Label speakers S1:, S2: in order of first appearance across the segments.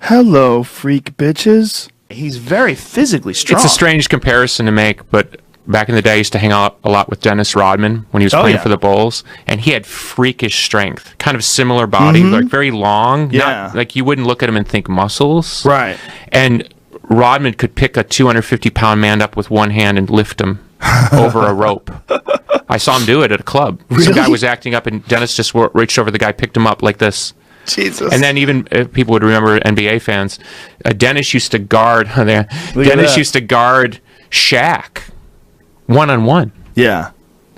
S1: Hello, freak bitches. He's very physically strong.
S2: It's a strange comparison to make, but back in the day, I used to hang out a lot with Dennis Rodman when he was playing for the Bulls, and he had freakish strength, kind of similar body, like very long.
S1: Yeah.
S2: Like you wouldn't look at him and think muscles.
S1: Right.
S2: And Rodman could pick a 250-pound man up with one hand and lift him over a rope. I saw him do it at a club.
S1: Really?
S2: Some guy was acting up, and Dennis just reached over the guy, picked him up like this.
S1: Jesus.
S2: And then even people would remember, NBA fans, Dennis used to guard Shaq one-on-one.
S1: Yeah.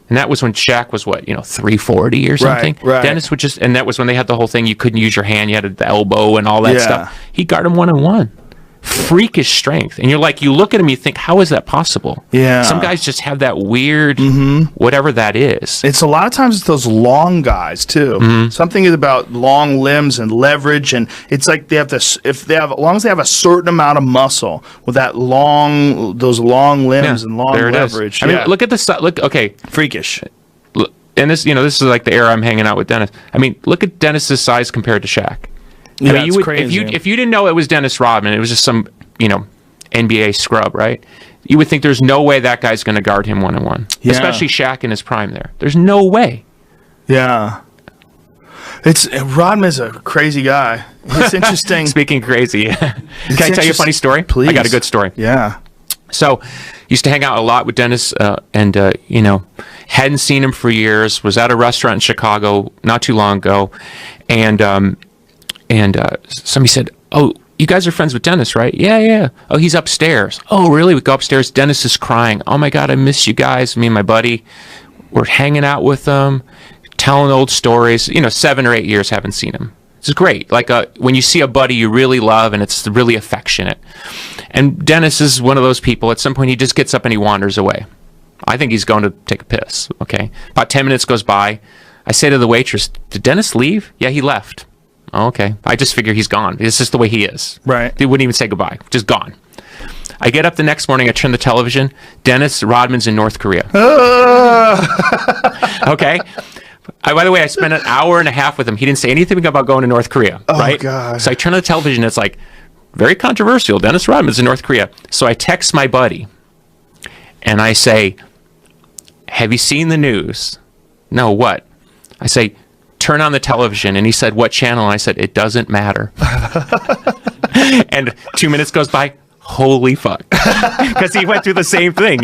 S2: And that was when Shaq was, 340 or something?
S1: Right.
S2: Dennis would and that was when they had the whole thing, you couldn't use your hand, you had the elbow and all that stuff. He guarded him one-on-one. Freakish strength. And you look at him, you think, how is that possible?
S1: Yeah.
S2: Some guys just have that weird, whatever that is.
S1: It's a lot of times it's those long guys too. Something is about long limbs and leverage, and it's like they have this. As long as they have a certain amount of muscle with those long limbs and long leverage.
S2: I mean, look at this. Okay,
S1: freakish.
S2: And this is like the era I'm hanging out with Dennis. I mean, look at Dennis's size compared to Shaq.
S1: Yeah,
S2: I mean,
S1: it's crazy.
S2: If you didn't know it was Dennis Rodman, it was just some, NBA scrub, right? You would think there's no way that guy's going to guard him one-on-one. Yeah. Especially Shaq in his prime there. There's no way.
S1: Yeah. Rodman's a crazy guy. It's interesting.
S2: Speaking crazy. Can I tell you a funny story?
S1: Please.
S2: I got a good story.
S1: Yeah.
S2: So, used to hang out a lot with Dennis, and hadn't seen him for years. Was at a restaurant in Chicago not too long ago, and somebody said, "Oh, you guys are friends with Dennis, right?" Yeah. Oh, he's upstairs. Oh, really? We go upstairs. Dennis is crying. Oh my God, I miss you guys. Me and my buddy, we're hanging out with them, telling old stories. 7 or 8 years haven't seen him. It's great. Like when you see a buddy you really love and it's really affectionate. And Dennis is one of those people. At some point, he just gets up and he wanders away. I think he's going to take a piss. Okay. About 10 minutes goes by. I say to the waitress, "Did Dennis leave?" "Yeah, he left." "Oh, okay. I just figure he's gone. It's just the way he is."
S1: Right.
S2: He wouldn't even say goodbye. Just gone. I get up the next morning. I turn the television. Dennis Rodman's in North Korea. Okay. By the way, I spent an hour and a half with him. He didn't say anything about going to North Korea. Right?
S1: Oh, God.
S2: So I turn on the television. It's like, very controversial. Dennis Rodman's in North Korea. So I text my buddy. And I say, "Have you seen the news?" "No, what?" I say, "Turn on the television." And he said, "What channel?" And I said, "It doesn't matter." And 2 minutes goes by. Holy fuck. Because he went through the same thing,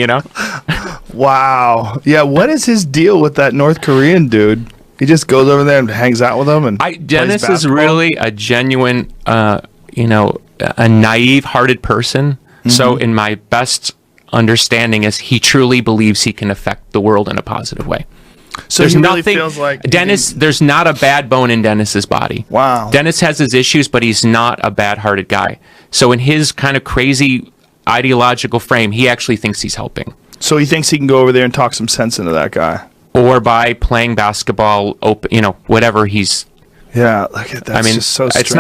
S1: Wow. Yeah, what is his deal with that North Korean dude? He just goes over there and hangs out with them. And
S2: Dennis is really a genuine, a naive-hearted person. So in my best understanding is he truly believes he can affect the world in a positive way.
S1: So
S2: there's
S1: he really feels like
S2: Dennis. There's not a bad bone in Dennis's body.
S1: Wow.
S2: Dennis has his issues, but he's not a bad-hearted guy. So in his kind of crazy ideological frame, he actually thinks he's helping.
S1: So he thinks he can go over there and talk some sense into that guy,
S2: or by playing basketball, whatever he's.
S1: Yeah, that's just so strange.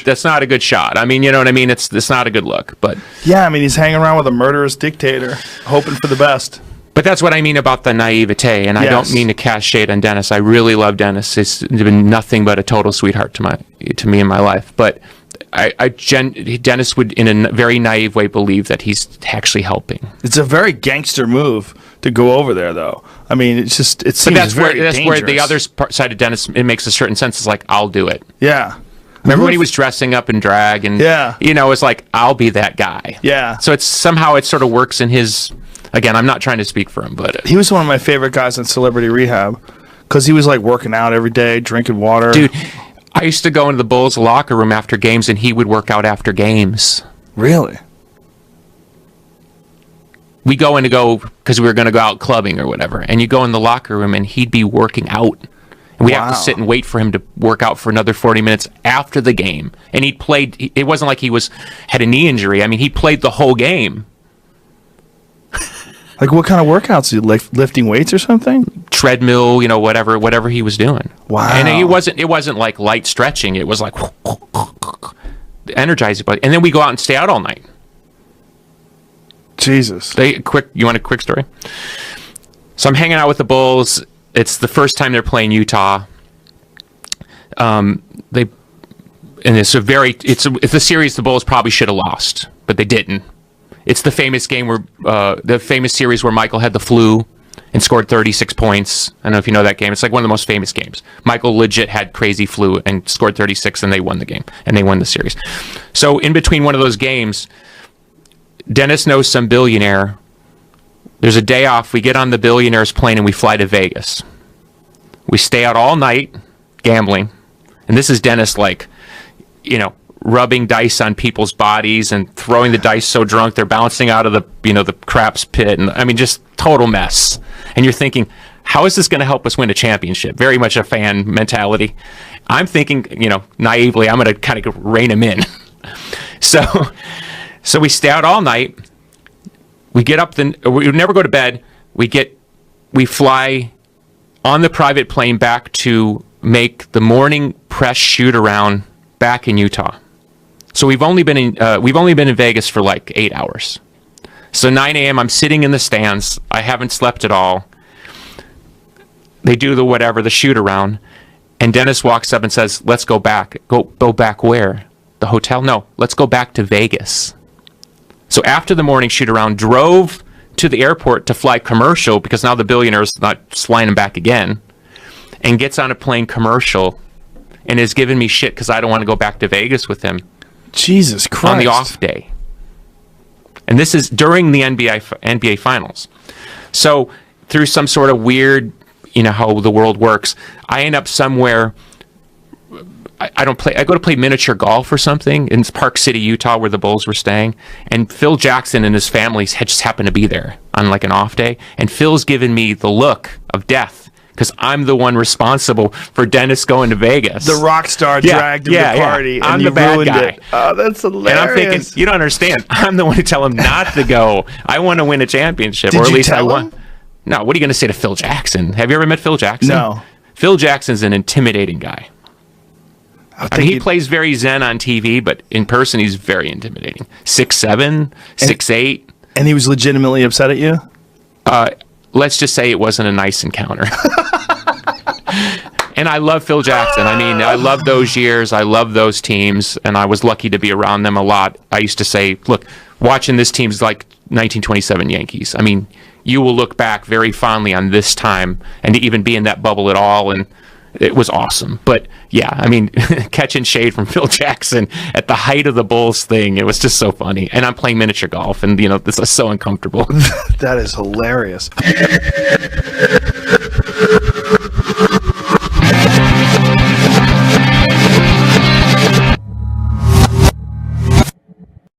S2: That's not a good shot. I mean, you know what I mean? It's not a good look. But
S1: yeah, I mean, he's hanging around with a murderous dictator, hoping for the best.
S2: But that's what I mean about the naivete, and I don't mean to cast shade on Dennis. I really love Dennis. He's been nothing but a total sweetheart to me in my life. But Dennis would, in a very naive way, believe that he's actually helping.
S1: It's a very gangster move to go over there, though. I mean, it seems very dangerous.
S2: Where the other side of Dennis, it makes a certain sense. It's like, I'll do it.
S1: Yeah.
S2: Remember when he was dressing up in drag, and it's like, I'll be that guy.
S1: Yeah.
S2: So it sort of works in his. Again, I'm not trying to speak for him, but
S1: he was one of my favorite guys in Celebrity Rehab because he was like working out every day, drinking water.
S2: Dude, I used to go into the Bulls locker room after games, and he would work out after games.
S1: Really?
S2: We go because we were going to go out clubbing or whatever, and you go in the locker room, and he'd be working out. And we'd have to sit and wait for him to work out for another 40 minutes after the game. And he played. It wasn't like he had a knee injury. I mean, he played the whole game.
S1: Like what kind of workouts? Like lifting weights or something?
S2: Treadmill, whatever he was doing.
S1: Wow.
S2: And it wasn't like light stretching. It was like energizing. And then we go out and stay out all night.
S1: Jesus.
S2: You want a quick story? So I'm hanging out with the Bulls. It's the first time they're playing Utah. and it's a series the Bulls probably should have lost, but they didn't. It's the famous game where the famous series where Michael had the flu and scored 36 points. I don't know if you know that game. It's like one of the most famous games. Michael legit had crazy flu and scored 36, and they won the game, and they won the series. So in between one of those games, Dennis knows some billionaire. There's a day off. We get on the billionaire's plane and we fly to Vegas. We stay out all night gambling. And this is Dennis, like, you know, rubbing dice on people's bodies and throwing the dice so drunk they're bouncing out of the, you know, the craps pit. And I mean, just total mess. And you're thinking, how is this going to help us win a championship? Very much a fan mentality. I'm thinking, you know, naively, I'm going to kind of rein him in. So we stay out all night. We get up, we never go to bed. We fly on the private plane back to make the morning press shoot around back in Utah. So we've only been in Vegas for like 8 hours. So 9 a.m. I'm sitting in the stands. I haven't slept at all. They do the shoot around, and Dennis walks up and says, "Let's go back." Go back where? The hotel? No, let's go back to Vegas. So after the morning shoot around, drove to the airport to fly commercial because now the billionaire's not flying him back again, and gets on a plane commercial and is giving me shit because I don't want to go back to Vegas with him.
S1: Jesus Christ.
S2: On the off day. And this is during the NBA Finals. So through some sort of weird, you know how the world works, I end up somewhere. I go to play miniature golf or something in Park City, Utah, where the Bulls were staying. And Phil Jackson and his family had just happened to be there on like an off day. And Phil's given me the look of death because I'm the one responsible for Dennis going to Vegas.
S1: The rock star dragged him to party, and
S2: I'm
S1: you
S2: the bad
S1: ruined
S2: guy.
S1: it. Oh, that's hilarious.
S2: And I'm thinking, you don't understand. I'm the one who tell him not to go. I want to win a championship,
S1: Did
S2: or at
S1: you
S2: least I
S1: tell
S2: want.
S1: him?
S2: No, what are you going to say to Phil Jackson? Have you ever met Phil Jackson?
S1: No.
S2: Phil Jackson's an intimidating guy. I mean, he plays very zen on TV, but in person, he's very intimidating. 6'7", 6'8".
S1: And he was legitimately upset at you?
S2: Let's just say it wasn't a nice encounter. And I love Phil Jackson. I mean, I love those years. I love those teams, and I was lucky to be around them a lot. I used to say, look, watching this team's like 1927 Yankees. I mean, you will look back very fondly on this time and to even be in that bubble at all, and it was awesome. But yeah, I mean, catching shade from Phil Jackson at the height of the Bulls thing, it was just so funny. And I'm playing miniature golf, and you know, this is so uncomfortable.
S1: That is hilarious.